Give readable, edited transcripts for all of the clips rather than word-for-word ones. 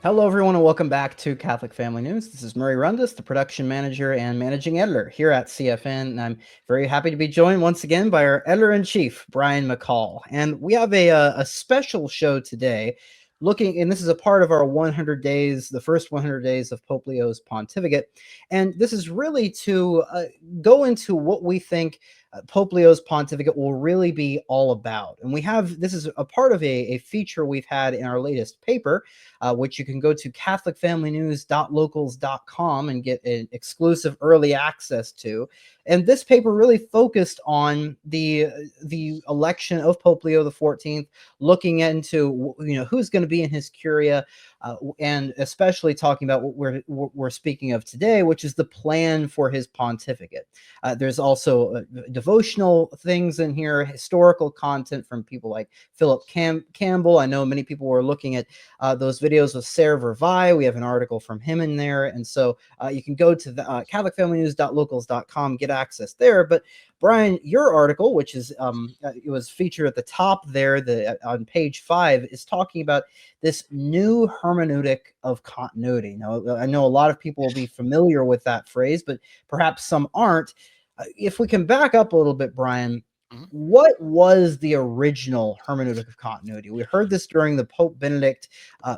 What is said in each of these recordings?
Hello, everyone, and welcome back to Catholic Family News. This is Murray Rundus, the production manager and managing editor here at CFN, and I'm very happy to be joined once again by our editor-in-chief, Brian McCall. And we have a special show today looking, and this is a part of our 100 days, the first 100 days of Pope Leo's pontificate. And this is really to go into what we think Pope Leo's pontificate will really be all about. And this is a part of a feature we've had in our latest paper, which you can go to catholicfamilynews.locals.com and get an exclusive early access to. And this paper really focused on the election of Pope Leo XIV, looking into who's going to be in his curia, and especially talking about what we're speaking of today, which is the plan for his pontificate. There's also devotional things in here, historical content from people like Philip Campbell. I know many people were looking at those videos with Sarah Vervai. We have an article from him in there. And so you can go to the catholicfamilynews.locals.com, get access there. But Brian, your article, which is it was featured at the top there, on page 5, is talking about this new hermeneutic of continuity. Now, I know a lot of people will be familiar with that phrase, but perhaps some aren't. If we can back up a little bit, Brian, what was the original hermeneutic of continuity? We heard this during the Pope Benedict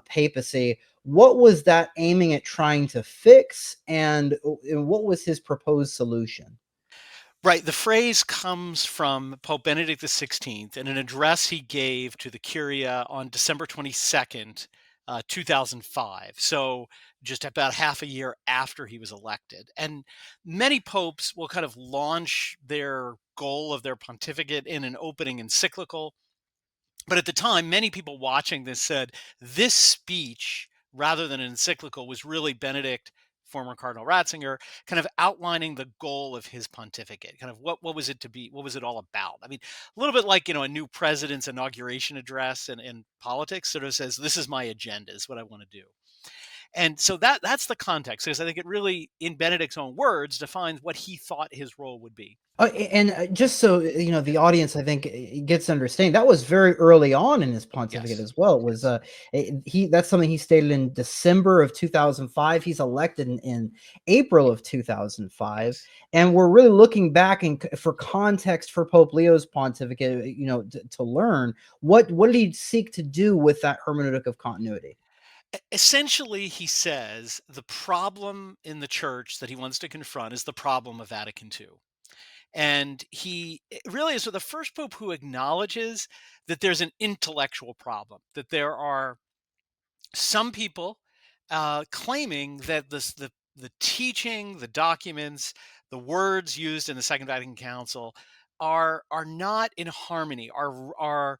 papacy. What was that aiming at trying to fix, and what was his proposed solution? Right. The phrase comes from Pope Benedict XVI in an address he gave to the Curia on December 22nd, 2005. So just about half a year after he was elected. And many popes will kind of launch their goal of their pontificate in an opening encyclical. But at the time, many people watching this said this speech, rather than an encyclical, was really Benedict, former Cardinal Ratzinger, kind of outlining the goal of his pontificate. Kind of what was it to be? What was it all about? I mean, a little bit like a new president's inauguration address in politics. Sort of says, "This is my agenda. Is what I want to do." And so that's the context, because I think it really, in Benedict's own words, defines what he thought his role would be. And just so the audience, I think, gets to understand, that was very early on in his pontificate Yes. as well. It was that's something he stated in December of 2005. He's elected in April of 2005, Yes. and we're really looking back for context for Pope Leo's pontificate, to learn what did he seek to do with that hermeneutic of continuity. Essentially, he says the problem in the church that he wants to confront is the problem of Vatican II. And he really is the first pope who acknowledges that there's an intellectual problem, that there are some people claiming that the teaching, the documents, the words used in the Second Vatican Council are not in harmony, are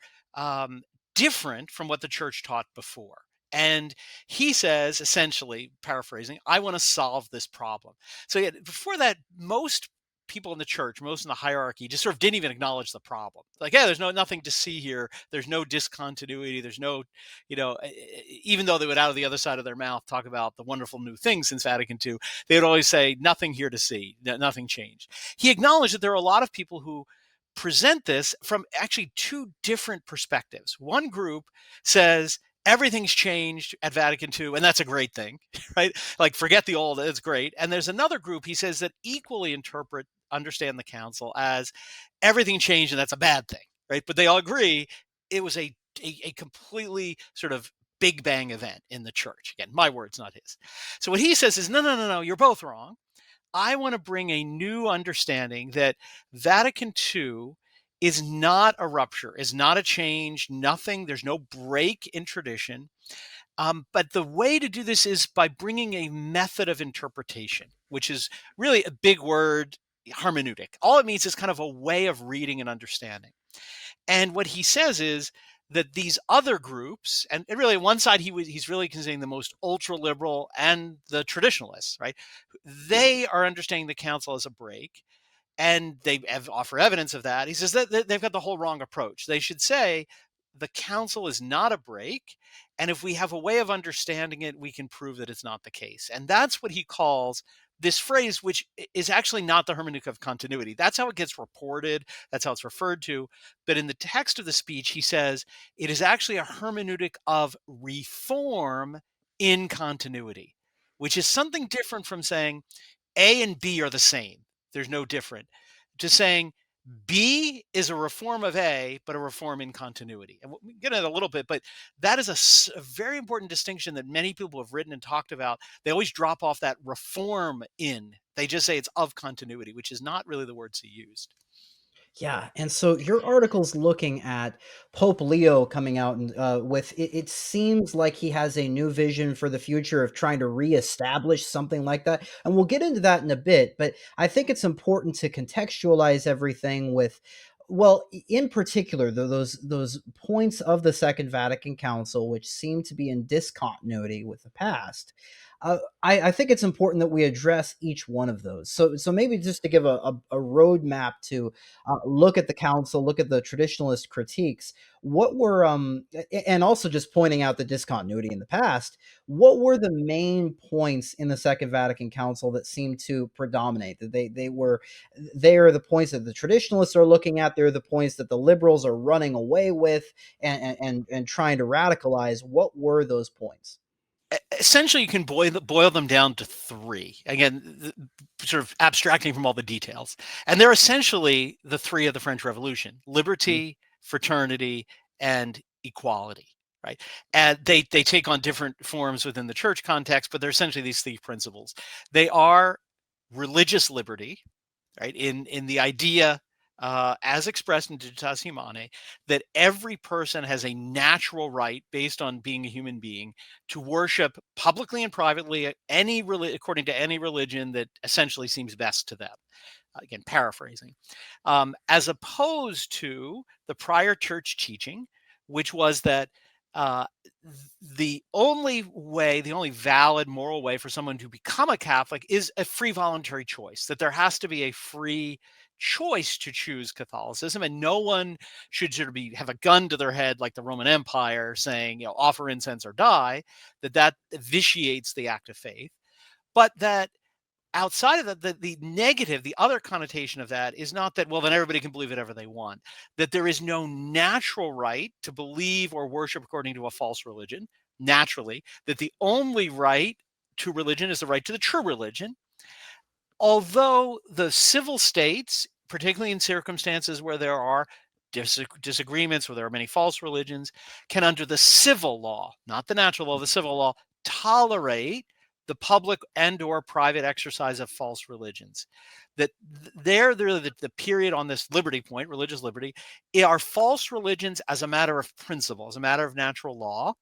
different from what the church taught before. And he says, essentially, paraphrasing, I want to solve this problem. So yeah, before that, most people in the church, most in the hierarchy, just sort of didn't even acknowledge the problem. Like, yeah, there's nothing to see here. There's no discontinuity. There's no, even though they would out of the other side of their mouth talk about the wonderful new things since Vatican II, they would always say nothing here to see, nothing changed. He acknowledged that there are a lot of people who present this from actually two different perspectives. One group says everything's changed at Vatican II, and that's a great thing, right? Like, forget the old, it's great. And there's another group, he says, that equally understand the council as everything changed and that's a bad thing, right? But they all agree it was a completely sort of big bang event in the church. Again, my words, not his. So what he says is, no, you're both wrong. I want to bring a new understanding that Vatican II is not a rupture, is not a change, nothing, there's no break in tradition. But the way to do this is by bringing a method of interpretation, which is really a big word, hermeneutic. All it means is kind of a way of reading and understanding. And what he says is that these other groups, and really on one side he's really considering the most ultra liberal and the traditionalists, right? They are understanding the council as a break, and they offer evidence of that. He says that they've got the whole wrong approach. They should say the council is not a break, and if we have a way of understanding it, we can prove that it's not the case. And that's what he calls this phrase, which is actually not the hermeneutic of continuity. That's how it gets reported. That's how it's referred to. But in the text of the speech, he says it is actually a hermeneutic of reform in continuity, which is something different from saying A and B are the same. There's no different. Just saying B is a reform of A, but a reform in continuity. And we'll get into it a little bit, but that is a very important distinction that many people have written and talked about. They always drop off that reform in. They just say it's of continuity, which is not really the words he used. Yeah, and so your article's looking at Pope Leo coming out and with it. It seems like he has a new vision for the future of trying to reestablish something like that, and we'll get into that in a bit. But I think it's important to contextualize everything with, well, in particular, those points of the Second Vatican Council which seem to be in discontinuity with the past. I think it's important that we address each one of those. So maybe just to give a roadmap to look at the council, look at the traditionalist critiques. What were and also just pointing out the discontinuity in the past. What were the main points in the Second Vatican Council that seemed to predominate? That they are the points that the traditionalists are looking at. They're the points that the liberals are running away with and trying to radicalize. What were those points? Essentially, you can boil them down to three. Again, sort of abstracting from all the details. And they're essentially the three of the French Revolution: Mm, liberty, fraternity, and equality. Right. And they take on different forms within the church context, but they're essentially these three principles. They are religious liberty, right? In the idea, as expressed in Dignitas Humanae, that every person has a natural right, based on being a human being, to worship publicly and privately according to any religion that essentially seems best to them. Again, paraphrasing, as opposed to the prior church teaching, which was that uh, the only way, the only valid moral way for someone to become a Catholic is a free voluntary choice, that there has to be a free choice to choose Catholicism, and no one should sort of have a gun to their head like the Roman Empire saying, offer incense or die, that vitiates the act of faith. But that outside of that, the negative, the other connotation of that is not that, well, then everybody can believe whatever they want, that there is no natural right to believe or worship according to a false religion, naturally, that the only right to religion is the right to the true religion. Although the civil states, particularly in circumstances where there are disagreements, where there are many false religions, can, under the civil law, not the natural law, the civil law, tolerate the public and or private exercise of false religions. That they're the period on this liberty point, religious liberty, are false religions as a matter of principle, as a matter of natural law,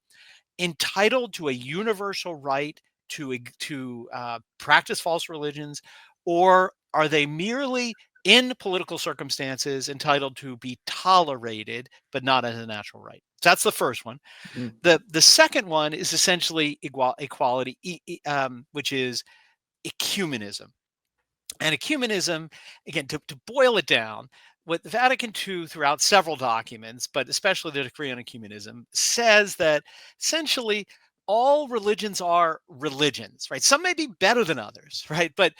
entitled to a universal right to practice false religions, or are they merely in political circumstances entitled to be tolerated but not as a natural right? So that's the first one. mm, The second one is essentially equality, which is ecumenism. And ecumenism, again, to boil it down, what the Vatican II, throughout several documents, but especially the Decree on Ecumenism, says that essentially all religions are religions, right? Some may be better than others, right? But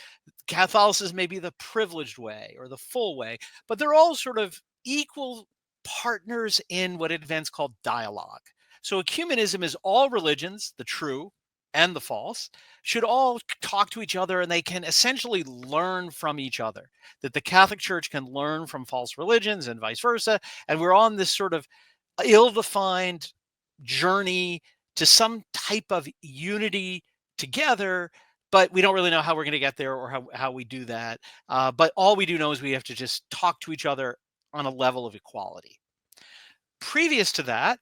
Catholicism may be the privileged way or the full way, but they're all sort of equal partners in what advance called dialogue. So ecumenism is all religions, the true and the false, should all talk to each other, and they can essentially learn from each other. That the Catholic Church can learn from false religions and vice versa. And we're on this sort of ill-defined journey to some type of unity together, but we don't really know how we're going to get there or how we do that. But all we do know is we have to just talk to each other on a level of equality. Previous to that,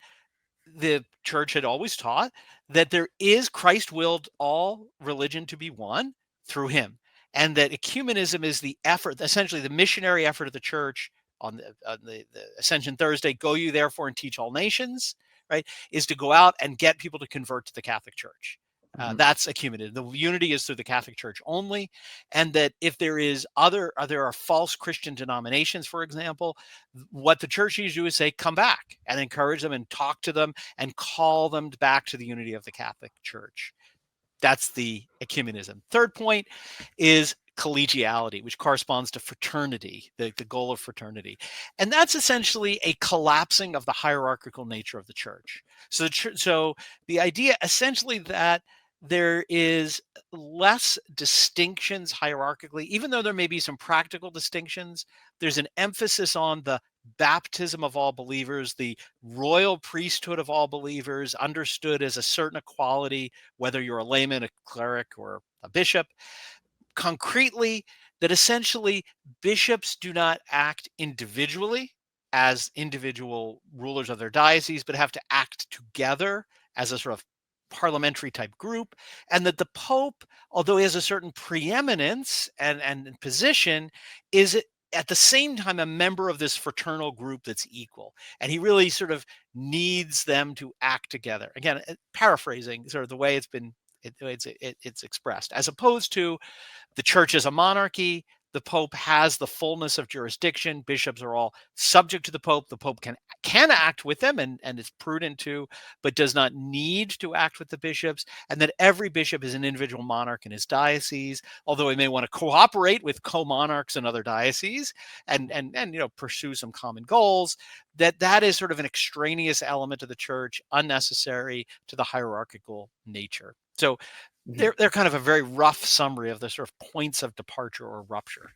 the church had always taught that there is Christ willed all religion to be one through him, and that ecumenism is the effort, essentially the missionary effort of the church on the Ascension Thursday. Go you therefore and teach all nations, right? Is to go out and get people to convert to the Catholic Church. mhm. That's ecumenism. The unity is through the Catholic Church only, and that if there are false Christian denominations, for example, what the church needs to do is say, come back, and encourage them and talk to them and call them back to the unity of the Catholic Church. That's the ecumenism. Third point is collegiality, which corresponds to fraternity, the goal of fraternity. And that's essentially a collapsing of the hierarchical nature of the church. So the idea essentially that there is less distinctions hierarchically, even though there may be some practical distinctions, there's an emphasis on the baptism of all believers, the royal priesthood of all believers, understood as a certain equality, whether you're a layman, a cleric, or a bishop. Concretely, that essentially bishops do not act individually as individual rulers of their diocese, but have to act together as a sort of parliamentary type group, and that the Pope, although he has a certain preeminence and position, is at the same time a member of this fraternal group that's equal. And he really sort of needs them to act together. Again, paraphrasing sort of the way it's expressed, as opposed to the church is a monarchy. The Pope has the fullness of jurisdiction. Bishops are all subject to the Pope. The Pope can act with them and is prudent to, but does not need to act with the bishops. And that every bishop is an individual monarch in his diocese, although he may want to cooperate with co-monarchs in other dioceses and pursue some common goals. That is sort of an extraneous element of the church, unnecessary to the hierarchical nature. So they're kind of a very rough summary of the sort of points of departure or rupture.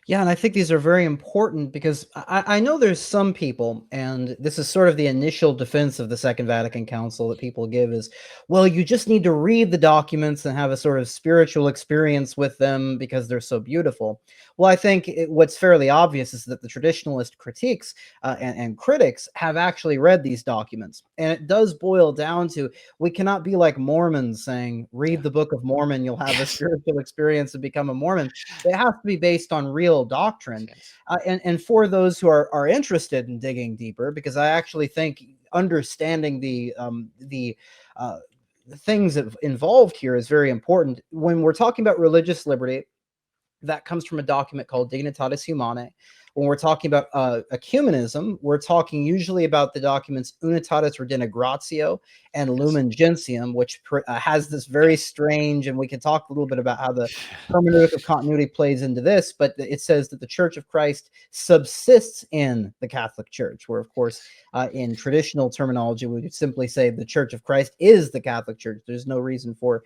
Yeah, and I think these are very important because I know there's some people, and this is sort of the initial defense of the Second Vatican Council that people give is, well, you just need to read the documents and have a sort of spiritual experience with them because they're so beautiful. Well, I think what's fairly obvious is that the traditionalist critiques and critics have actually read these documents. And it does boil down to we cannot be like Mormons saying, read the Book of Mormon, you'll have a spiritual experience and become a Mormon. It has to be based on real doctrine. Yes. And for those who are interested in digging deeper, because I actually think understanding the things involved here is very important. When we're talking about religious liberty, that comes from a document called Dignitatis Humanae. When we're talking about ecumenism, we're talking usually about the documents Unitatis Redintegratio and Lumen Gentium, which has this very strange, and we can talk a little bit about how the hermeneutic of continuity plays into this, but it says that the Church of Christ subsists in the Catholic Church, where, of course, in traditional terminology, we would simply say the Church of Christ is the Catholic Church. There's no reason for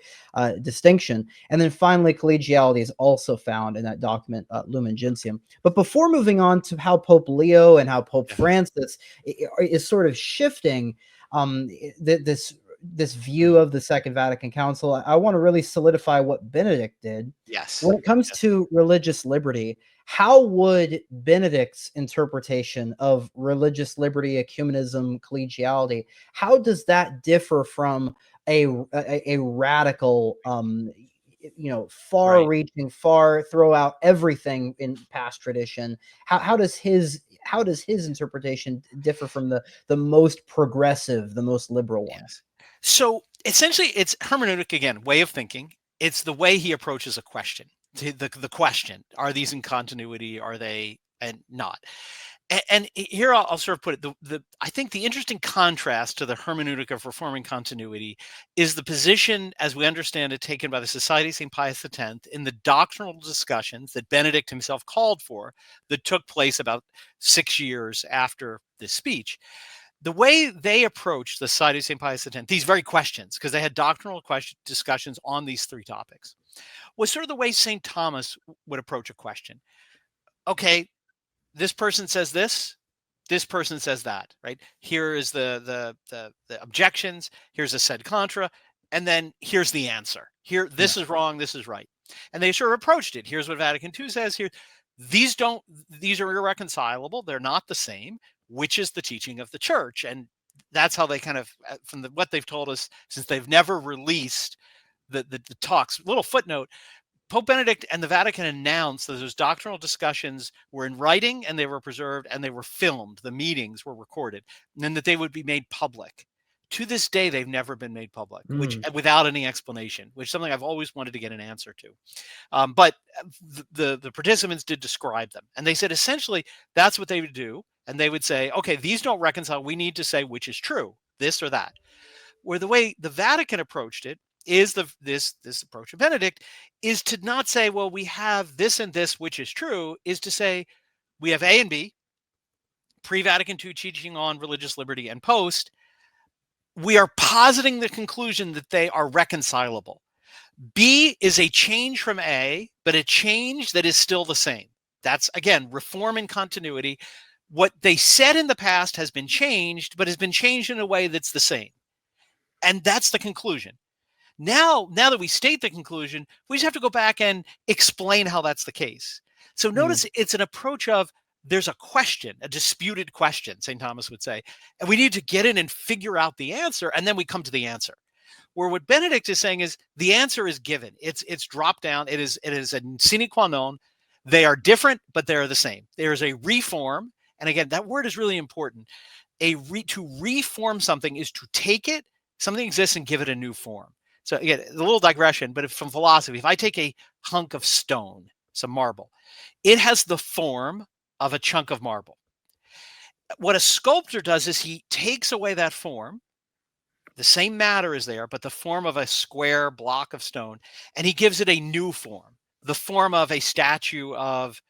distinction. And then finally, collegiality is also found in that document, Lumen Gentium. But before moving on to how Pope Leo and how Pope Francis is sort of shifting this view of the Second Vatican Council, I want to really solidify what Benedict did. Yes. When it comes to religious liberty, how would Benedict's interpretation of religious liberty, ecumenism, collegiality, how does that differ from a radical, far-reaching, throw out everything in past tradition? How does his interpretation differ from the most progressive, the most liberal one? Yes. So essentially, it's hermeneutic again, way of thinking. It's the way he approaches a question. The question: are these in continuity? Are they and not? And here I'll sort of put it. I think the interesting contrast to the hermeneutic of reforming continuity is the position, as we understand it, taken by the Society of St. Pius X in the doctrinal discussions that Benedict himself called for, that took place about 6 years after this speech. The way they approached the Society of St. Pius X, these very questions, because they had doctrinal discussions on these three topics, was sort of the way St. Thomas would approach a question. Okay, this person says this person says that, right? Here is the objections, here's a sed contra, and then here's the answer. Here, this is wrong, this is right. And they sort of approached it. Here's what Vatican II says here. These are irreconcilable. They're not the same. Which is the teaching of the church? And that's how they kind of, from what they've told us, since they've never released the talks. Little footnote: Pope Benedict and the Vatican announced that those doctrinal discussions were in writing and they were preserved and they were filmed. The meetings were recorded, and then that they would be made public. To this day, they've never been made public, which without any explanation, which is something I've always wanted to get an answer to. But the participants did describe them, and they said essentially that's what they would do. And they would say, okay, these don't reconcile. We need to say which is true, this or that. Where the way the Vatican approached it is this approach of Benedict is to not say, well, we have this and this, which is true, is to say we have A and B, pre-Vatican II teaching on religious liberty and post. We are positing the conclusion that they are reconcilable. B is a change from A, but a change that is still the same. That's, again, reform and continuity. What they said in the past has been changed, but has been changed in a way that's the same. And that's the conclusion. Now that we state the conclusion, we just have to go back and explain how that's the case. So notice it's an approach of there's a question, a disputed question, St. Thomas would say, and we need to get in and figure out the answer, and then we come to the answer. Where what Benedict is saying is the answer is given. It's dropped down. It is a sine qua non. They are different, but they are the same. There is a reform, and again, that word is really important. To reform something is to take it, something exists, and give it a new form. So again, a little digression, but from philosophy, if I take a hunk of stone, some marble, it has the form of a chunk of marble. What a sculptor does is he takes away that form. The same matter is there, but the form of a square block of stone, and he gives it a new form, the form of a statue of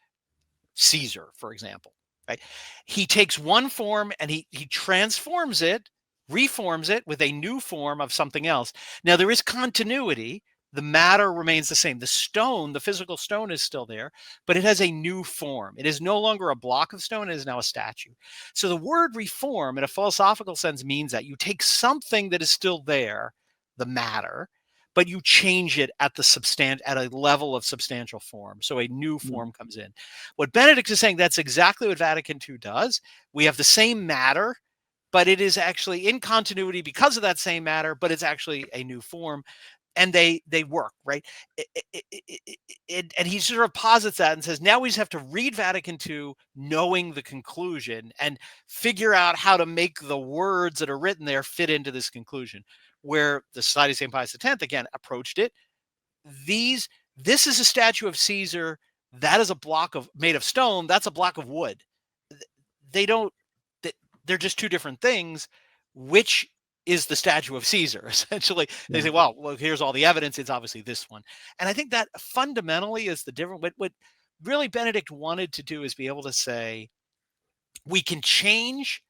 Caesar, for example. Right? He takes one form and he transforms it, reforms it with a new form of something else. Now, there is continuity. The matter remains the same. The stone, the physical stone, is still there, but it has a new form. It is no longer a block of stone. It is now a statue. So the word reform, in a philosophical sense, means that you take something that is still there, the matter, but you change it at a level of substantial form. So a new form comes in. What Benedict is saying, that's exactly what Vatican II does. We have the same matter, but it is actually in continuity because of that same matter, but it's actually a new form. And they work, right? And he sort of posits that and says, now we just have to read Vatican II knowing the conclusion and figure out how to make the words that are written there fit into this conclusion. Where the Society of St. Pius X, again, approached it. This is a statue of Caesar. That is a block made of stone. That's a block of wood. They're just two different things. Which is the statue of Caesar, essentially. They say, well, here's all the evidence. It's obviously this one. And I think that fundamentally is the difference. What really Benedict wanted to do is be able to say, we can change,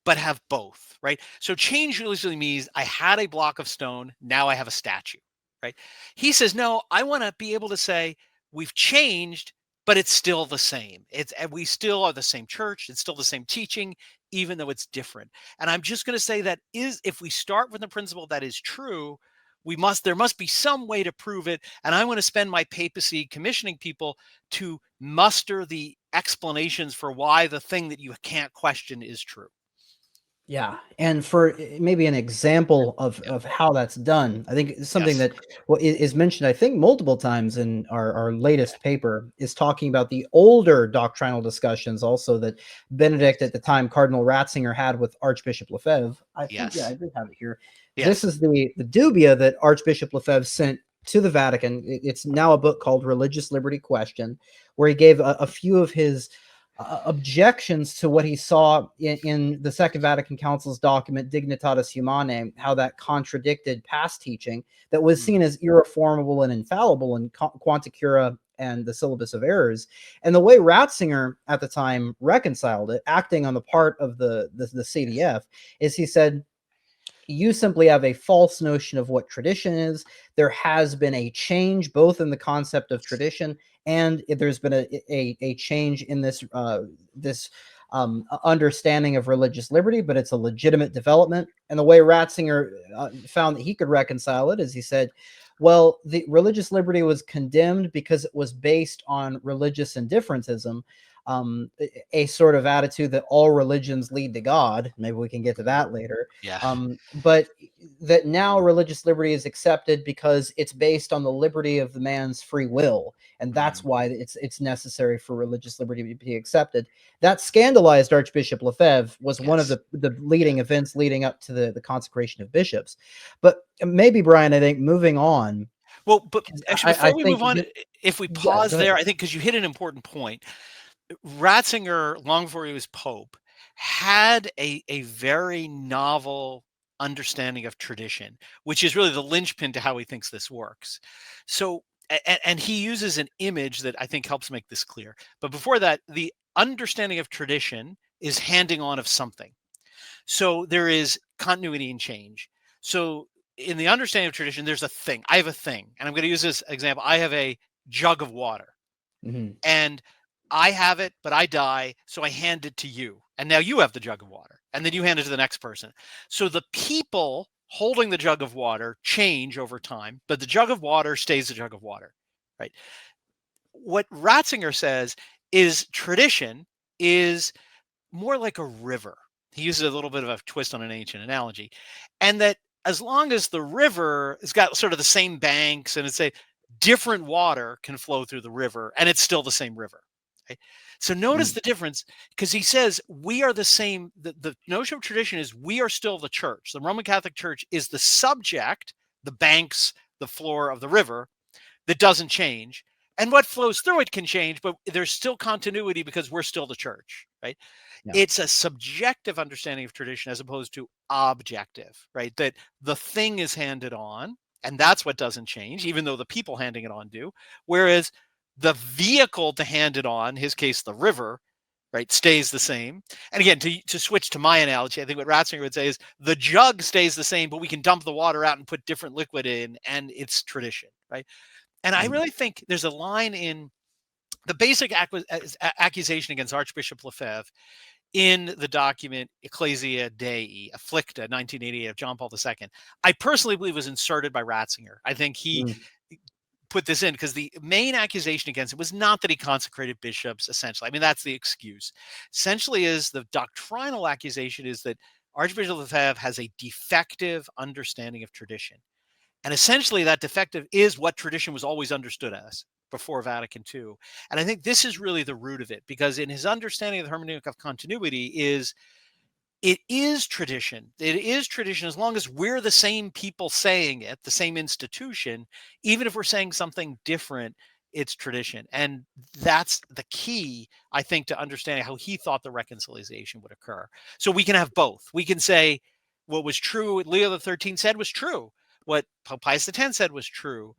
but have both, right? So change usually means I had a block of stone, now I have a statue, right? He says, no, I want to be able to say, we've changed, but it's still the same. We still are the same church. It's still the same teaching, even though it's different. And I'm just going to say that if we start with the principle that is true, there must be some way to prove it. And I want to spend my papacy commissioning people to muster the explanations for why the thing that you can't question is true. Yeah, and for maybe an example of how that's done, I think something that is mentioned, I think, multiple times in our latest paper is talking about the older doctrinal discussions also that Benedict at the time, Cardinal Ratzinger, had with Archbishop Lefebvre. I think, I do have it here. Yes. This is the dubia that Archbishop Lefebvre sent to the Vatican. It's now a book called Religious Liberty Question, where he gave a few of his objections to what he saw in the Second Vatican Council's document Dignitatis Humanae, how that contradicted past teaching that was seen as irreformable and infallible in Quanta Cura and the Syllabus of Errors. And the way Ratzinger at the time reconciled it, acting on the part of the CDF, is he said, you simply have a false notion of what tradition is. There has been a change both in the concept of tradition and there's been a change in this understanding of religious liberty, but it's a legitimate development. And the way Ratzinger found that he could reconcile it is he said, well, the religious liberty was condemned because it was based on religious indifferentism, a sort of attitude that all religions lead to God. Maybe we can get to that later. But that now religious liberty is accepted because it's based on the liberty of the man's free will. And that's why it's necessary for religious liberty to be accepted. That scandalized Archbishop Lefebvre, was one of the leading events leading up to the consecration of bishops. But maybe, Brian, I think moving on. Well, but actually, before we move on, if we pause there, I think because you hit an important point. Ratzinger, long before he was Pope, had a very novel understanding of tradition, which is really the linchpin to how he thinks this works. So, and he uses an image that I think helps make this clear. But before that, the understanding of tradition is handing on of something. So there is continuity and change. So in the understanding of tradition, there's a thing. I have a thing, and I'm going to use this example. I have a jug of water, Mhm. and I have it, but I die, so I hand it to you. And now you have the jug of water, and then you hand it to the next person. So the people holding the jug of water change over time, but the jug of water stays the jug of water, right? What Ratzinger says is tradition is more like a river. He uses a little bit of a twist on an ancient analogy. And that as long as the river has got sort of the same banks and it's a different water can flow through the river and it's still the same river. Right? So notice Mm. the difference because he says we are the same. The notion of tradition is we are still the church. The Roman Catholic Church is the subject, the banks, the floor of the river that doesn't change. And what flows through it can change, but there's still continuity because we're still the church, right? Yeah. It's a subjective understanding of tradition as opposed to objective, right? That the thing is handed on, and that's what doesn't change, even though the people handing it on do. Whereas the vehicle to hand it on, in his case, the river, right, stays the same. And again, to switch to my analogy, I think what Ratzinger would say is the jug stays the same, but we can dump the water out and put different liquid in, and it's tradition, right? And I Mhm. really think there's a line in the basic accusation against Archbishop Lefebvre in the document Ecclesia Dei, Afflicta, 1988 of John Paul II. I personally believe was inserted by Ratzinger. I think he Mm. put this in because the main accusation against him was not that he consecrated bishops, essentially. I mean, that's the excuse. Essentially, is the doctrinal accusation is that Archbishop Lefebvre has a defective understanding of tradition. And essentially, that defective is what tradition was always understood as before Vatican II. And I think this is really the root of it, because in his understanding of the hermeneutic of continuity is it is tradition. It is tradition as long as we're the same people saying it, the same institution, even if we're saying something different, it's tradition. And that's the key, I think, to understanding how he thought the reconciliation would occur. So we can have both. We can say what was true, what Leo XIII said was true, what Pope Pius X said was true.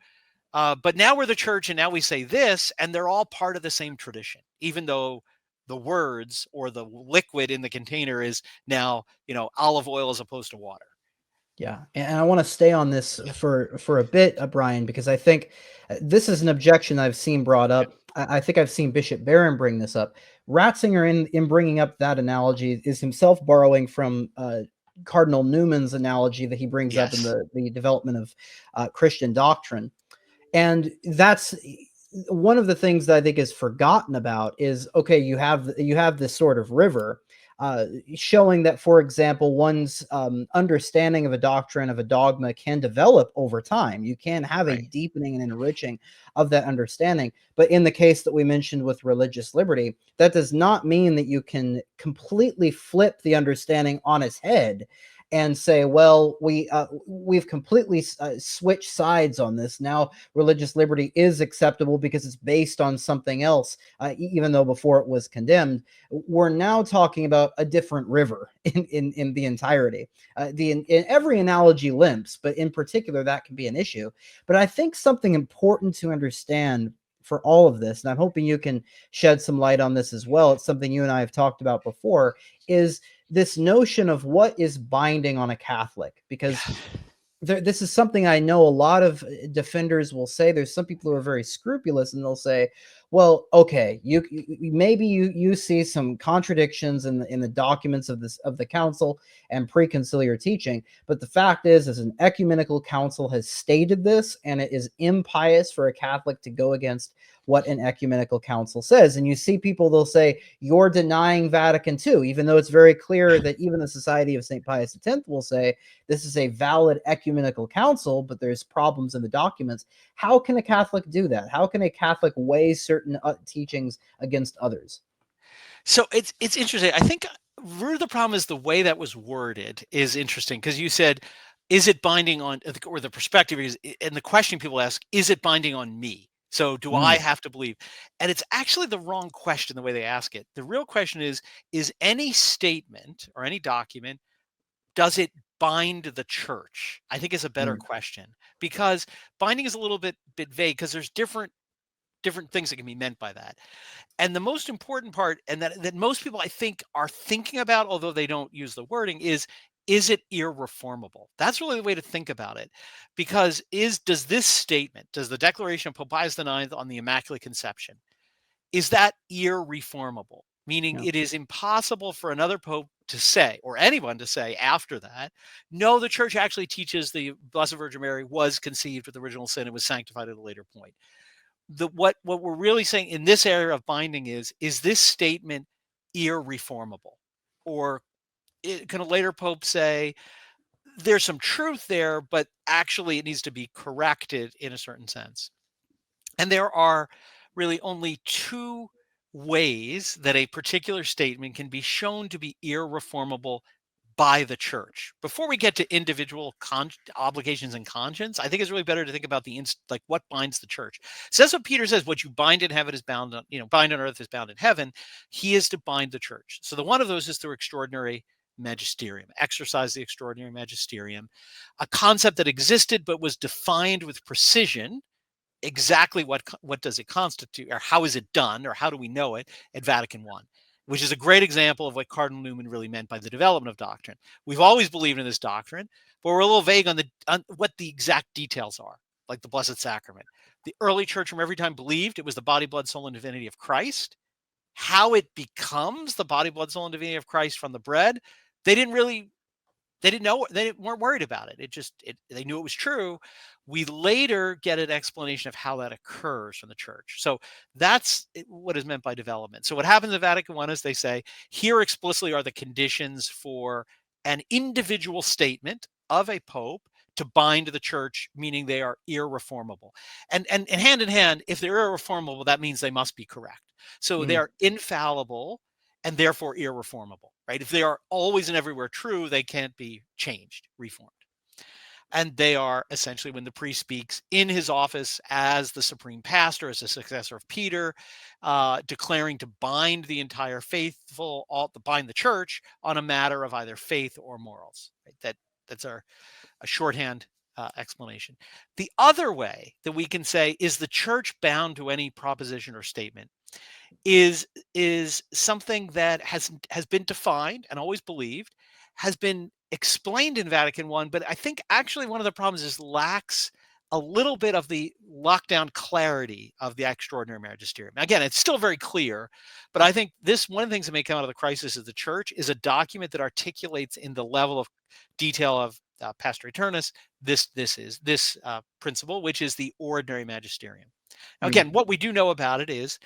But now we're the church and now we say this, and they're all part of the same tradition, even though the words or the liquid in the container is now, olive oil as opposed to water. Yeah, and I want to stay on this for a bit, Brian, because I think this is an objection I've seen brought Yeah. up. I think I've seen Bishop Barron bring this up. Ratzinger, in bringing up that analogy, is himself borrowing from Cardinal Newman's analogy that he brings up in Yes. the development of Christian doctrine. And that's one of the things that I think is forgotten about is, okay, you have this sort of river, showing that, for example, one's understanding of a doctrine, of a dogma, can develop over time. You can have a Right. deepening and enriching of that understanding. But in the case that we mentioned with religious liberty, that does not mean that you can completely flip the understanding on its head and say, well, we've completely switched sides on this. Now religious liberty is acceptable because it's based on something else, even though before it was condemned. We're now talking about a different river in the entirety. In every analogy limps, but in particular, that can be an issue. But I think something important to understand for all of this, and I'm hoping you can shed some light on this as well. It's something you and I have talked about before, is this notion of what is binding on a Catholic, because Yeah. this is something I know a lot of defenders will say. There's some people who are very scrupulous and they'll say, well, okay, maybe you see some contradictions in the documents of the council and preconciliar teaching, but the fact is, as an ecumenical council has stated this, and it is impious for a Catholic to go against what an ecumenical council says. And you see people, they'll say, you're denying Vatican II, even though it's very clear that even the Society of St. Pius X will say this is a valid ecumenical council, but there's problems in the documents. How can a Catholic do that? How can a Catholic weigh certain teachings against others? So it's interesting. I think root of the problem is the way that was worded is interesting because you said, is it binding on, or the perspective is, and the question people ask, is it binding on me? So do I Mm, have to believe? And it's actually the wrong question the way they ask it. The real question is any statement or any document, does it bind the church, I think is a better question, because binding is a little bit vague, because there's different things that can be meant by that. And the most important part, and that most people I think are thinking about, although they don't use the wording, is it irreformable? That's really the way to think about it, because does this statement, does the declaration of Pope Pius IX on the Immaculate Conception, is that irreformable? Meaning Yeah. it is impossible for another pope to say, or anyone to say after that, no, the church actually teaches the Blessed Virgin Mary was conceived with original sin and was sanctified at a later point. What we're really saying in this area of binding is this statement irreformable? Or can a later pope say there's some truth there, but actually it needs to be corrected in a certain sense? And there are really only two ways that a particular statement can be shown to be irreformable by the church. Before we get to individual obligations and conscience, I think it's really better to think about like what binds the church. So that's what Peter says: what you bind in heaven is bound on, bind on earth is bound in heaven. He is to bind the church. So the one of those is through extraordinary magisterium, exercise the extraordinary magisterium, a concept that existed but was defined with precision. Exactly what does it constitute, or how is it done, or how do we know it at Vatican I, which is a great example of what Cardinal Newman really meant by the development of doctrine. We've always believed in this doctrine, but we're a little vague on what the exact details are, like the Blessed Sacrament. The early church from every time believed it was the body, blood, soul, and divinity of Christ. How it becomes the body, blood, soul, and divinity of Christ from the bread, they didn't know, they weren't worried about it. They knew it was true. We later get an explanation of how that occurs from the church. So that's what is meant by development. So what happens at Vatican I is they say, here explicitly are the conditions for an individual statement of a pope to bind the church, meaning they are irreformable. And hand in hand, if they're irreformable, that means they must be correct. So they are infallible and therefore irreformable, right? If they are always and everywhere true, they can't be changed, reformed. And they are essentially, when the priest speaks in his office as the supreme pastor, as the successor of Peter, declaring to bind the entire faithful, to bind the church on a matter of either faith or morals. Right? That's a shorthand explanation. The other way that we can say, is the church bound to any proposition or statement, is something that has been defined and always believed, has been explained in Vatican I, but I think actually one of the problems is lacks a little bit of the lockdown clarity of the extraordinary magisterium. Again, it's still very clear, but I think one of the things that may come out of the crisis of the church is a document that articulates in the level of detail of Pastor Eternus this principle, which is the ordinary magisterium. Now, again, what we do know about it is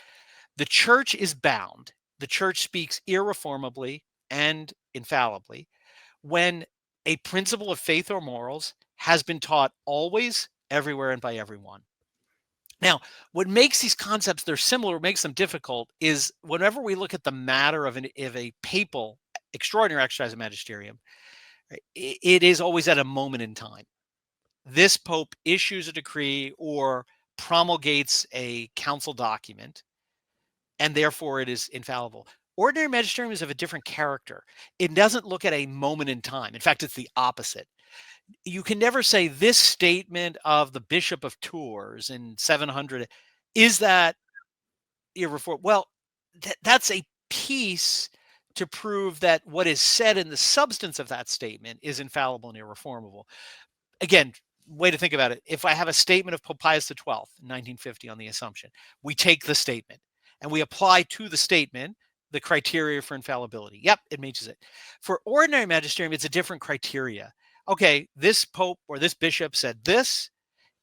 the church is bound. The church speaks irreformably and infallibly when a principle of faith or morals has been taught always, everywhere, and by everyone. Now, what makes these concepts, they're similar, what makes them difficult, is whenever we look at the matter of a papal extraordinary exercise of magisterium, right, it is always at a moment in time. This pope issues a decree or promulgates a council document, and therefore it is infallible. Ordinary magisterium is of a different character. It doesn't look at a moment in time. In fact, it's the opposite. You can never say this statement of the Bishop of Tours in 700, is that irreformable? Well, that's a piece to prove that what is said in the substance of that statement is infallible and irreformable. Again, way to think about it. If I have a statement of Pope Pius XII in 1950 on the Assumption, we take the statement and we apply to the statement the criteria for infallibility. Yep, it matches it. For ordinary magisterium, it's a different criteria. Okay, this pope or this bishop said this.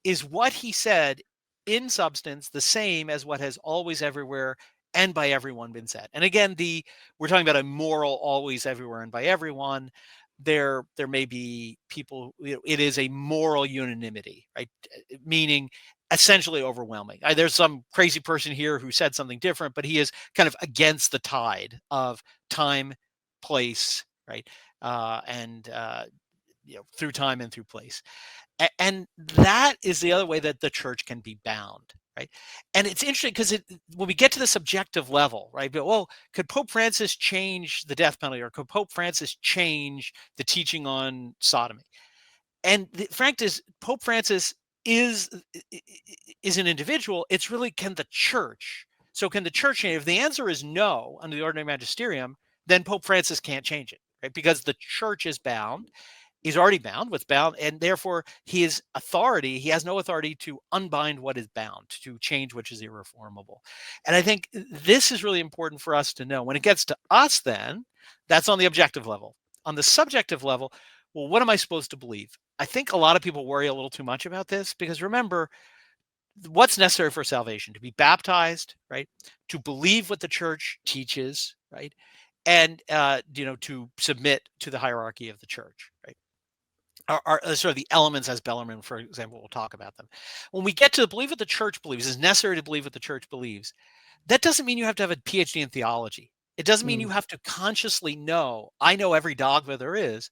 Is what he said in substance the same as what has always, everywhere, and by everyone been said? And again, we're talking about a moral always, everywhere, and by everyone. There may be people, it is a moral unanimity, right? Meaning essentially overwhelming. There's some crazy person here who said something different, but he is kind of against the tide of time, place, right? And through time and through place. And that is the other way that the church can be bound, right? And it's interesting because when we get to the subjective level, right? But, well, could Pope Francis change the death penalty, or could Pope Francis change the teaching on sodomy? And the fact is, Pope Francis is is an individual. It's really, can the church? So can the church change? If the answer is no under the ordinary magisterium, then Pope Francis can't change it, right? Because the church is bound. He's already bound what's bound, and therefore he has no authority to unbind what is bound, to change which is irreformable. And I think this is really important for us to know. When it gets to us, then that's on the objective level. On the subjective level, well, what am I supposed to believe? I think a lot of people worry a little too much about this, because remember, what's necessary for salvation: to be baptized, right? To believe what the church teaches, right? And to submit to the hierarchy of the church, right? Are sort of the elements, as Bellarmine, for example, will talk about them. When we get to the believe what the church believes, is necessary to believe what the church believes. That doesn't mean you have to have a PhD in theology. It doesn't mean you have to consciously know, I know every dogma there is.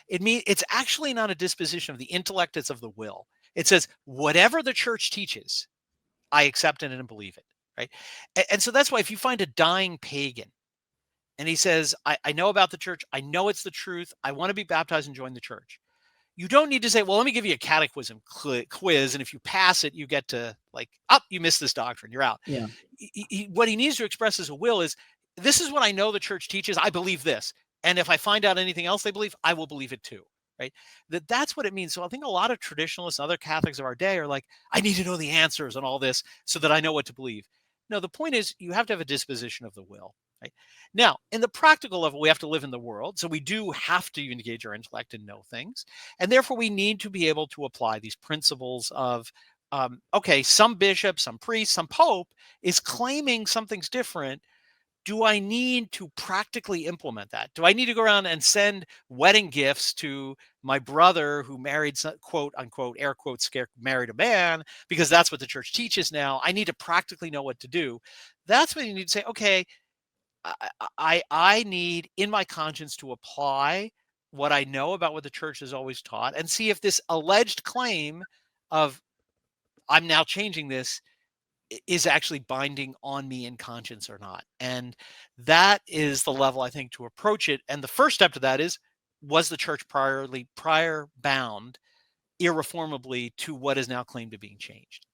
It means it's actually not a disposition of the intellect, it's of the will. It says, whatever the church teaches, I accept it and believe it, right? And so that's why if you find a dying pagan and he says, I know about the church, I know it's the truth, I want to be baptized and join the church, you don't need to say, well, let me give you a catechism quiz, and if you pass it, you get to, like, oh, you missed this doctrine, you're out. Yeah. What he needs to express as a will is, this is what I know the church teaches, I believe this. And if I find out anything else they believe, I will believe it too, right? That's what it means. So I think a lot of traditionalists and other Catholics of our day are like, I need to know the answers on all this so that I know what to believe. No, the point is, you have to have a disposition of the will. Right? Now, in the practical level, we have to live in the world. So we do have to engage our intellect and know things. And therefore, we need to be able to apply these principles of, okay, some bishop, some priest, some pope is claiming something's different. Do I need to practically implement that? Do I need to go around and send wedding gifts to my brother who married, quote unquote, air quotes, married a man, because that's what the church teaches now? I need to practically know what to do. That's when you need to say, okay, I need in my conscience to apply what I know about what the church has always taught, and see if this alleged claim of I'm now changing this is actually binding on me in conscience or not. And that is the level, I think, to approach it. And the first step to that is, was the church prior bound irreformably to what is now claimed to being changed?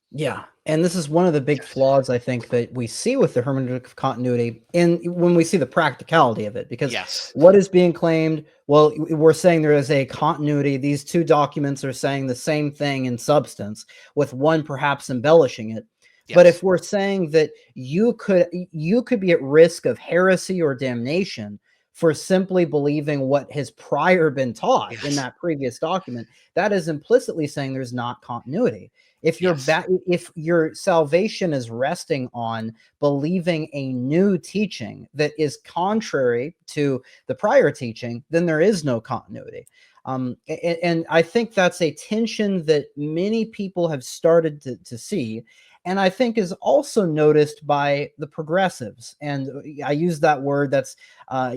Yeah, and this is one of the big flaws, I think, that we see with the hermeneutic of continuity in when we see the practicality of it, because Yes. what is being claimed? Well, we're saying there is a continuity. These two documents are saying the same thing in substance, with one perhaps embellishing it. But Yes. if we're saying that you could be at risk of heresy or damnation for simply believing what has prior been taught in Yes. that previous document, that is implicitly saying there's not continuity. If Yes. if your salvation is resting on believing a new teaching that is contrary to the prior teaching, then there is no continuity. And I think that's a tension that many people have started to see, and I think is also noticed by the progressives. And I use that word, that's a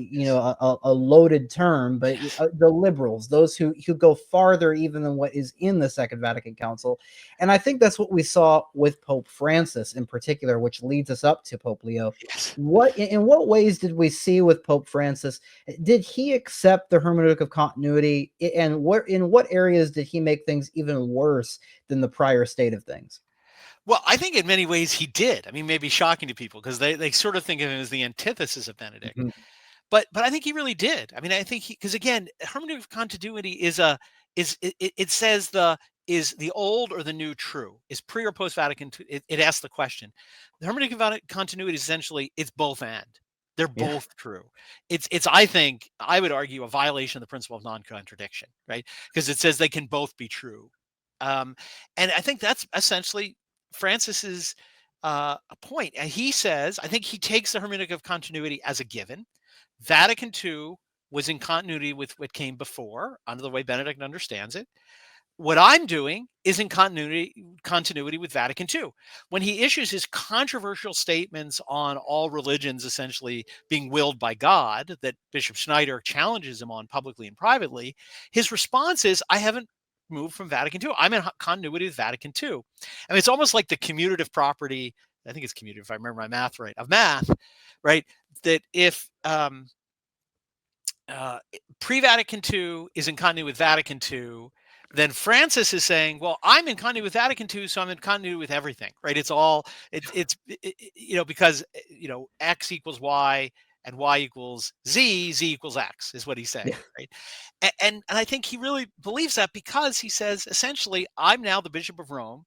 loaded term, but Yes. the liberals, those who go farther even than what is in the Second Vatican Council. And I think that's what we saw with Pope Francis in particular, which leads us up to Pope Leo. Yes. In what ways did we see with Pope Francis? Did he accept the hermeneutic of continuity, and in what areas did he make things even worse than the prior state of things? Well, I think in many ways he did. I mean, maybe shocking to people because they sort of think of him as the antithesis of Benedict. Mhm. But I think he really did. I mean, I think because again, hermeneutic of continuity it says is the old or the new true? Is pre or post Vatican II? It asks the question. The hermeneutic of continuity is essentially, it's both and. They're Yeah. both true. It's I think I would argue a violation of the principle of non-contradiction, right? Because it says they can both be true. And I think that's essentially Francis's point. And he says, I think he takes the hermeneutic of continuity as a given. Vatican II was in continuity with what came before, under the way Benedict understands it. what I'm doing is in continuity with Vatican II. When he issues his controversial statements on all religions essentially being willed by God, that Bishop Schneider challenges him on publicly and privately, his response is, I haven't moved from Vatican II. I'm in continuity with Vatican II. I mean, it's almost like the commutative property. I think it's commutative, if I remember my math right, of math, right? That if uh, pre-Vatican II is in continuity with Vatican II, then Francis is saying, well, I'm in continuity with Vatican II, so I'm in continuity with everything, right? It's all because X equals Y and Y equals Z, Z equals X is what he's saying, Yeah. right? And I think he really believes that because he says essentially, I'm now the Bishop of Rome.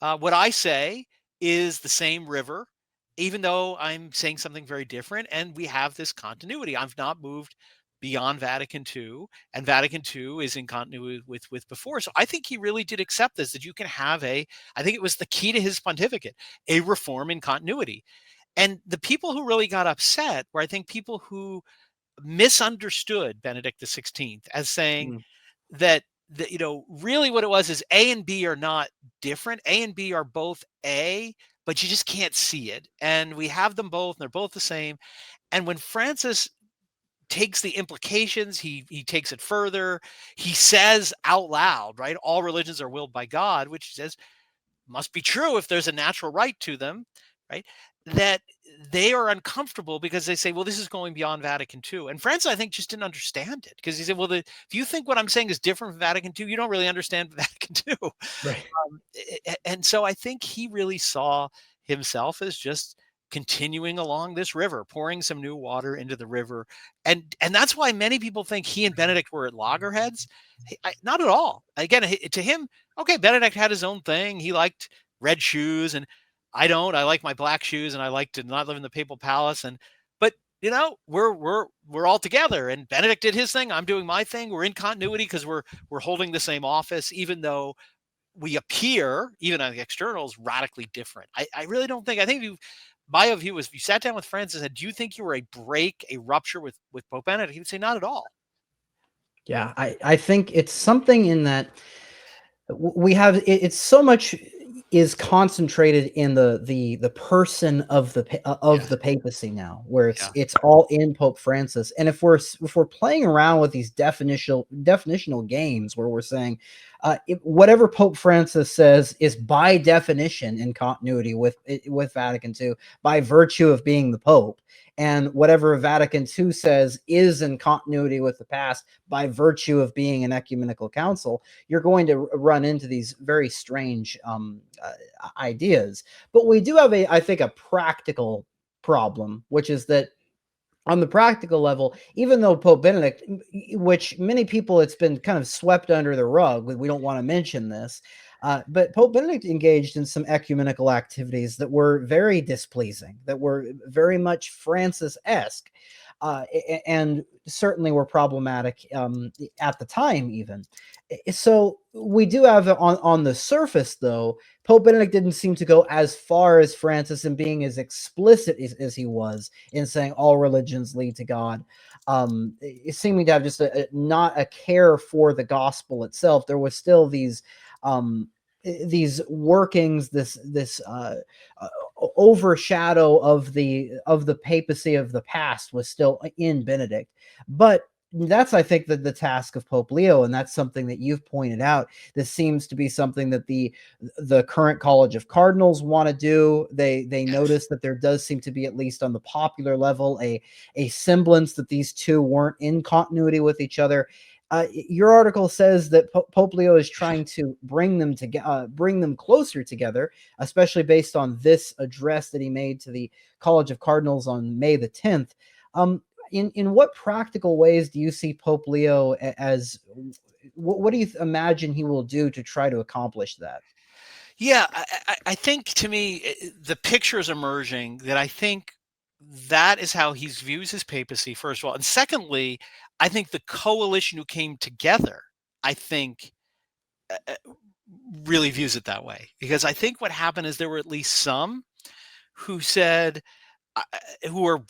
What I say is the same river, even though I'm saying something very different. And we have this continuity. I've not moved beyond Vatican II, and Vatican II is in continuity with before. So I think he really did accept this, that you can have I think it was the key to his pontificate, a reform in continuity. And the people who really got upset were, I think, people who misunderstood Benedict the 16th as saying Mm. that really what it was is A and B are not different. A and B are both A, but you just can't see it. And we have them both, and they're both the same. And when Francis takes the implications, he takes it further. He says out loud, right? All religions are willed by God, which he says must be true if there's a natural right to them, right? That they are uncomfortable because they say, well, this is going beyond Vatican II. And Francis, I think, just didn't understand it because he said, well, if you think what I'm saying is different from Vatican II, you don't really understand Vatican II. Right. And so I think he really saw himself as just continuing along this river, pouring some new water into the river. And that's why many people think he and Benedict were at loggerheads. Not at all. Again, to him, okay, Benedict had his own thing. He liked red shoes, and I don't. I like my black shoes, and I like to not live in the papal palace. But we're all together. And Benedict did his thing. I'm doing my thing. We're in continuity because we're holding the same office, even though we appear, even on the externals, radically different. I really don't think. I think my view was, if you sat down with Francis and said, "Do you think you were a rupture with Pope Benedict?" He would say, "Not at all." Yeah, I think it's something in that we have it's so much is concentrated in the person of Yeah, the papacy now, where yeah, it's all in Pope Francis. And if we're playing around with these definitional games where we're saying whatever Pope Francis says is by definition in continuity with Vatican II by virtue of being the Pope, and whatever Vatican II says is in continuity with the past by virtue of being an ecumenical council, you're going to run into these very strange ideas. But we do have I think, a practical problem, which is that on the practical level, even though Pope Benedict, which many people, it's been kind of swept under the rug, we don't want to mention this, but Pope Benedict engaged in some ecumenical activities that were very displeasing, that were very much Francis-esque, and certainly were problematic at the time even. So we do have on the surface, though, Pope Benedict didn't seem to go as far as Francis in being as explicit as he was in saying all religions lead to God. Seeming to have just not a care for the gospel itself. There was still these workings, this overshadow of the papacy of the past was still in Benedict. But that's, I think, the task of Pope Leo, and that's something that you've pointed out. This seems to be something that the current College of Cardinals want to do. They yes, notice that there does seem to be, at least on the popular level, a semblance that these two weren't in continuity with each other. Your article says that Pope Leo is trying to bring them together, bring them closer together, especially based on this address that he made to the College of Cardinals on May the 10th. In what practical ways do you see Pope Leo as? What do you imagine he will do to try to accomplish that? yeah. I think, to me, the picture is emerging that I think that is how he views his papacy, first of all, and secondly, I think the coalition who came together, I think, uh, uh, really views it that way, because I think what happened is there were at least some who said, who are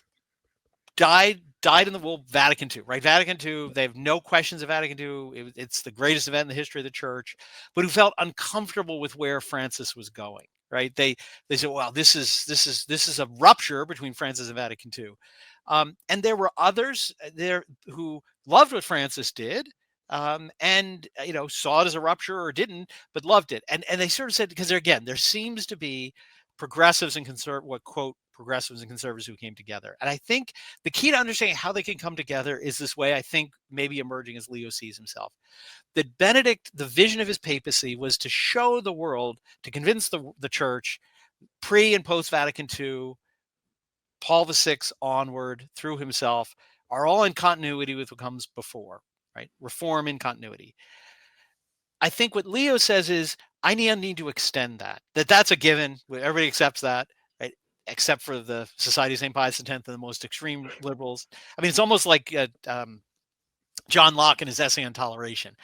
died in the Vatican II, right? Vatican II, they have no questions of Vatican II. It's the greatest event in the history of the church, but who felt uncomfortable with where Francis was going, right? They said, well, this is a rupture between Francis and Vatican II. And there were others there who loved what Francis did, and saw it as a rupture or didn't, but loved it. And they sort of said, because there seems to be progressives and progressives and conservatives who came together. And I think the key to understanding how they can come together is this way, I think, maybe emerging as Leo sees himself. That Benedict, the vision of his papacy was to show the world, to convince the church, pre and post Vatican II, Paul VI onward through himself, are all in continuity with what comes before, right? Reform in continuity. I think what Leo says is, I need to extend that. That's a given. Everybody accepts that, right? Except for the Society of St. Pius X and the most extreme liberals. I mean, it's almost like John Locke in his essay on toleration.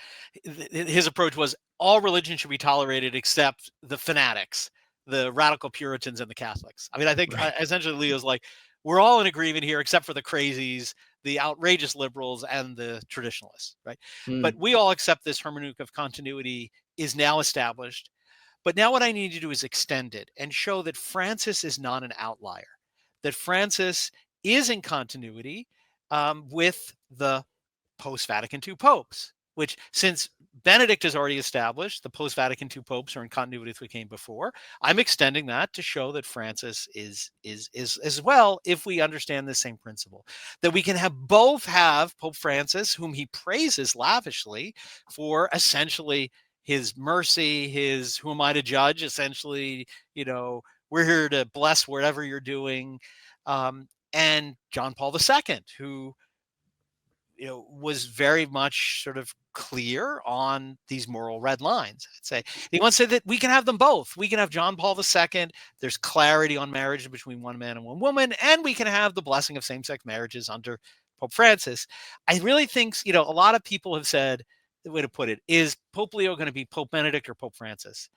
His approach was all religion should be tolerated except the fanatics, the radical Puritans, and the Catholics. I mean, I think essentially Leo's like, we're all in agreement here except for the crazies, the outrageous liberals, and the traditionalists, right? But we all accept this hermeneutic of continuity is now established. But now what I need to do is extend it and show that Francis is not an outlier, that Francis is in continuity with the post-Vatican II popes, which, since Benedict has already established the post-Vatican II popes are in continuity with what came before, I'm extending that to show that Francis is as well, if we understand the same principle, that we can have Pope Francis, whom he praises lavishly for essentially his mercy, his who am I to judge, essentially, we're here to bless whatever you're doing, and John Paul II, who was very much sort of clear on these moral red lines. I'd say he wants to say that we can have them both. We can have John Paul II. There's clarity on marriage between one man and one woman, and we can have the blessing of same-sex marriages under Pope Francis. I really think, a lot of people have said, the way to put it is, Pope Leo going to be Pope Benedict or Pope Francis?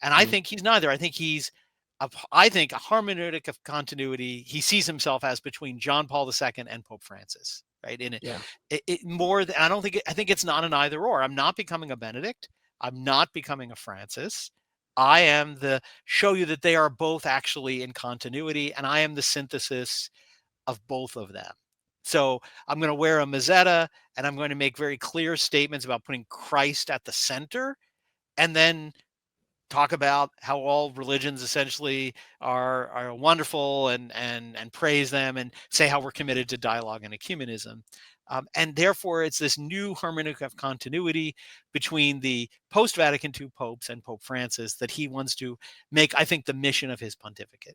And I think he's neither. I think he's a hermeneutic of continuity. He sees himself as between John Paul II and Pope Francis. Right. And I think it's not an either or. I'm not becoming a Benedict. I'm not becoming a Francis. I am show you that they are both actually in continuity, and I am the synthesis of both of them. So I'm going to wear a Mazzetta, and I'm going to make very clear statements about putting Christ at the center, and then talk about how all religions essentially are wonderful and praise them, and say how we're committed to dialogue and ecumenism. And therefore, it's this new hermeneutic of continuity between the post-Vatican II popes and Pope Francis that he wants to make, I think, the mission of his pontificate.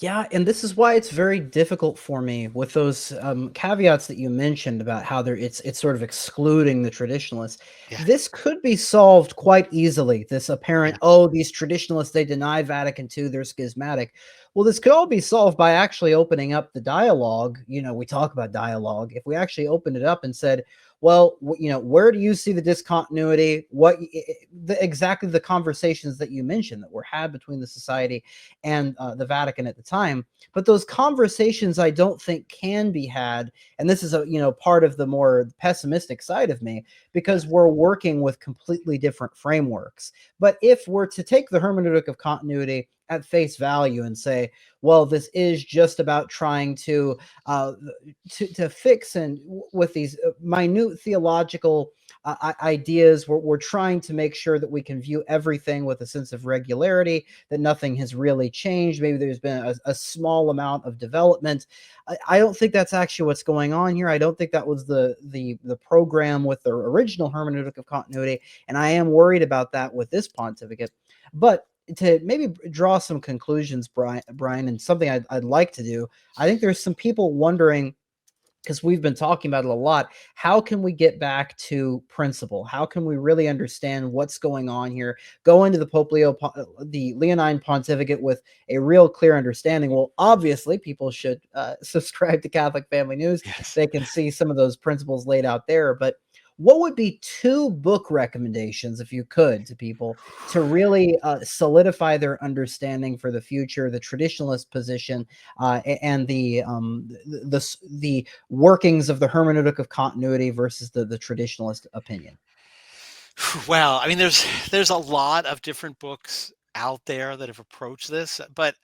Yeah, and this is why it's very difficult for me with those caveats that you mentioned about how it's sort of excluding the traditionalists. Yeah. This could be solved quite easily. This apparent, these traditionalists, they deny Vatican II, they're schismatic. Well, this could all be solved by actually opening up the dialogue. We talk about dialogue. If we actually opened it up and said, well, where do you see the discontinuity? Exactly the conversations that you mentioned that were had between the society and the Vatican at the time. But those conversations, I don't think, can be had. And this is part of the more pessimistic side of me, because we're working with completely different frameworks. But if we're to take the hermeneutic of continuity at face value and say, well, this is just about trying to fix, and with these minute theological ideas, we're trying to make sure that we can view everything with a sense of regularity, that nothing has really changed. Maybe there's been a small amount of development. I don't think that's actually what's going on here. I don't think that was the program with the original hermeneutic of continuity, and I am worried about that with this pontificate. But to maybe draw some conclusions, Brian, and something I'd like to do, I think there's some people wondering, because we've been talking about it a lot, how can we get back to principle? How can we really understand what's going on here? Go into the Leonine pontificate with a real clear understanding. Well, obviously, people should subscribe to Catholic Family News. Yes. They can see some of those principles laid out there. But what would be two book recommendations, if you could, to people to really solidify their understanding for the future, the traditionalist position, and the workings of the hermeneutic of continuity versus the traditionalist opinion? Well, I mean, there's a lot of different books out there that have approached this, but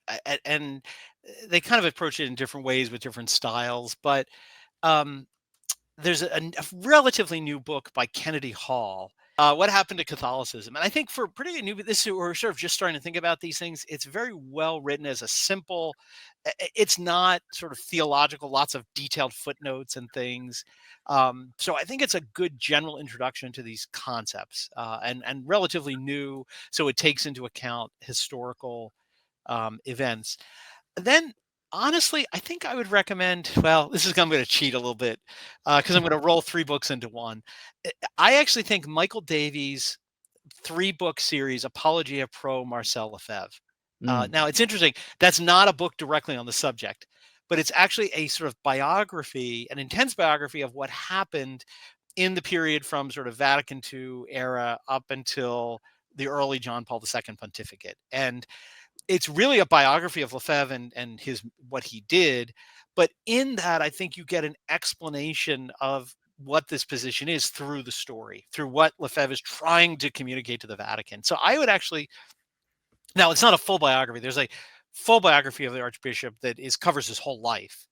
and they kind of approach it in different ways with different styles. But um, there's a relatively new book by Kennedy Hall. What happened to Catholicism? And I think for pretty new, this we're sort of just starting to think about these things. It's very well written as a simple. It's not sort of theological, lots of detailed footnotes and things. So I think it's a good general introduction to these concepts, and relatively new. So it takes into account historical events. Then, honestly, I think I would recommend. Well, this is I'm going to cheat a little bit because I'm going to roll three books into one. I actually think Michael Davies' three-book series, Apologia Pro Marcel Lefebvre. Mm, Now, it's interesting. That's not a book directly on the subject, but it's actually a sort of biography, an intense biography of what happened in the period from sort of Vatican II era up until the early John Paul II pontificate. And it's really a biography of Lefebvre and his what he did, but in that I think you get an explanation of what this position is through the story, through what Lefebvre is trying to communicate to the Vatican. So I would actually now it's not a full biography. There's a full biography of the Archbishop that is covers his whole life,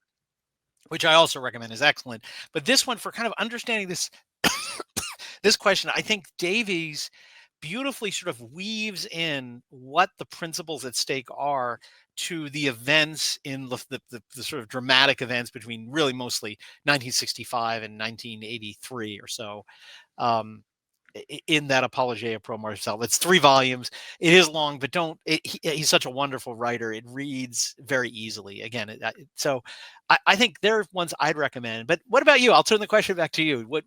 which I also recommend is excellent. But this one for kind of understanding this this question, I think Davies beautifully sort of weaves in what the principles at stake are to the events in the sort of dramatic events between really mostly 1965 and 1983 or so. Um, in that Apologia Pro Marcel, it's 3 volumes. It is long, but don't. He's such a wonderful writer. It reads very easily. Again, so I think they're ones I'd recommend. But what about you? I'll turn the question back to you. What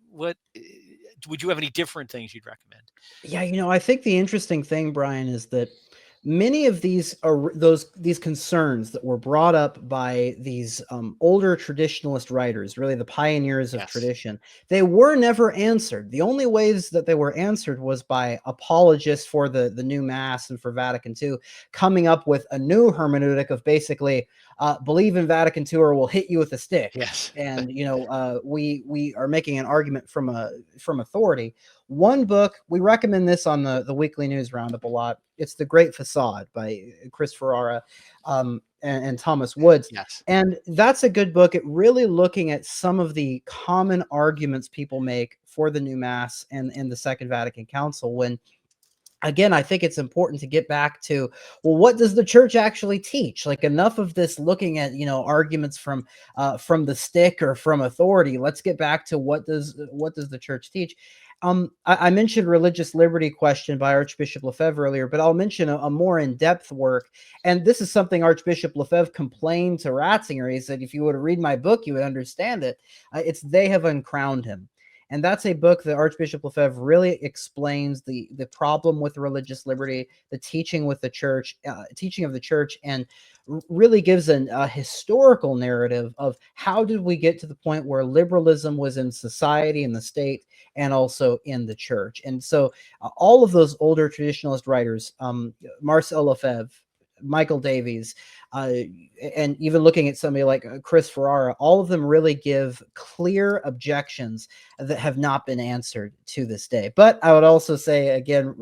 would you have any different things you'd recommend? Yeah, I think the interesting thing, Brian, is that many of these are these concerns that were brought up by these older traditionalist writers, really the pioneers of Yes. tradition. They were never answered. The only ways that they were answered was by apologists for the new mass and for Vatican II coming up with a new hermeneutic of basically believe in Vatican II or we'll hit you with a stick. Yes. And we are making an argument from authority. One book, we recommend this on the weekly news roundup a lot. It's The Great Facade by Chris Ferrara and Thomas Woods. Yes. And that's a good book at really looking at some of the common arguments people make for the new mass and the Second Vatican Council when again, I think it's important to get back to, well, what does the church actually teach? Like enough of this looking at, arguments from the stick or from authority. Let's get back to what does the church teach? I mentioned religious liberty question by Archbishop Lefebvre earlier, but I'll mention a more in-depth work. And this is something Archbishop Lefebvre complained to Ratzinger. He said, if you were to read my book, you would understand it. It's They Have Uncrowned Him. And that's a book that Archbishop Lefebvre really explains the problem with religious liberty, the teaching with the church, teaching of the church, and really gives a historical narrative of how did we get to the point where liberalism was in society, in the state, and also in the church. And so all of those older traditionalist writers, Marcel Lefebvre, Michael Davies, and even looking at somebody like Chris Ferrara, all of them really give clear objections that have not been answered to this day. But I would also say, again,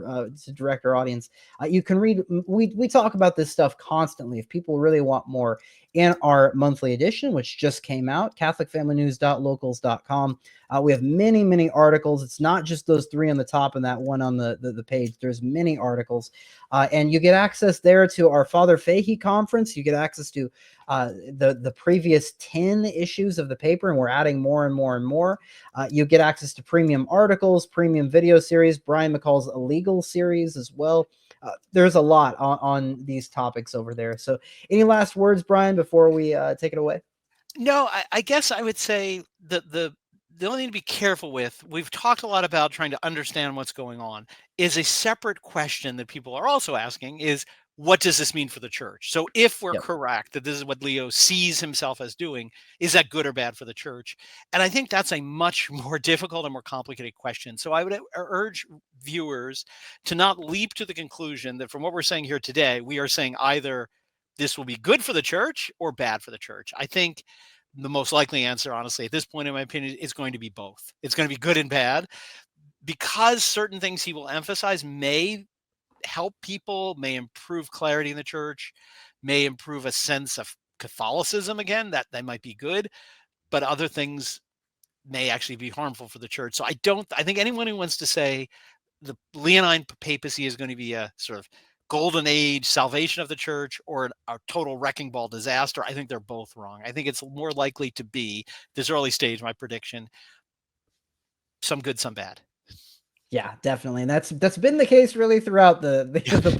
to direct our audience, you can read, we talk about this stuff constantly. If people really want more, in our monthly edition, which just came out, catholicfamilynews.locals.com. We have many, many articles. It's not just those three on the top and that one on the page. There's many articles. And you get access there to our Father Fahey conference. You get access to the previous 10 issues of the paper, and we're adding more and more and more. You get access to premium articles, premium video series, Brian McCall's illegal series as well. There's a lot on these topics over there. So any last words, Brian, before we take it away? No, I guess I would say the only thing to be careful with, we've talked a lot about trying to understand what's going on, is a separate question that people are also asking is what does this mean for the church? So if we're Yep. correct that this is what Leo sees himself as doing, is that good or bad for the church? And I think that's a much more difficult and more complicated question. So I would urge viewers to not leap to the conclusion that from what we're saying here today, we are saying either this will be good for the church or bad for the church. I think the most likely answer, honestly, at this point, in my opinion, is going to be both. It's going to be good and bad, because certain things he will emphasize may help people, may improve clarity in the church, may improve a sense of Catholicism again, that might be good, but other things may actually be harmful for the church. So I think anyone who wants to say the Leonine papacy is going to be a sort of golden age salvation of the church or a total wrecking ball disaster, I think they're both wrong. I think it's more likely to be, this early stage, my prediction, some good, some bad. Yeah, definitely. And that's been the case really throughout the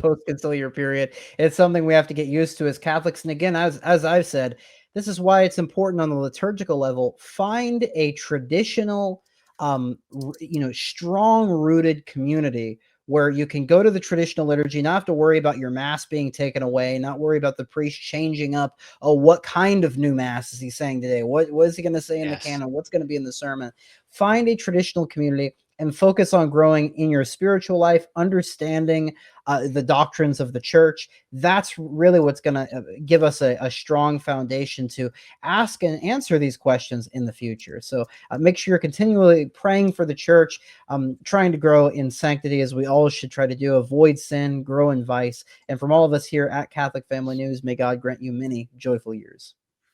post-conciliar period. It's something we have to get used to as Catholics. And again, as I've said, this is why it's important on the liturgical level, find a traditional, strong rooted community where you can go to the traditional liturgy, not have to worry about your mass being taken away, not worry about the priest changing up. Oh, what kind of new mass is he saying today? What is he going to say in the Yes. canon? What's going to be in the sermon? Find a traditional community and focus on growing in your spiritual life, understanding the doctrines of the church. That's really what's going to give us a strong foundation to ask and answer these questions in the future. So make sure you're continually praying for the church, trying to grow in sanctity, as we all should try to do, avoid sin, grow in vice. And from all of us here at Catholic Family News, may God grant you many joyful years.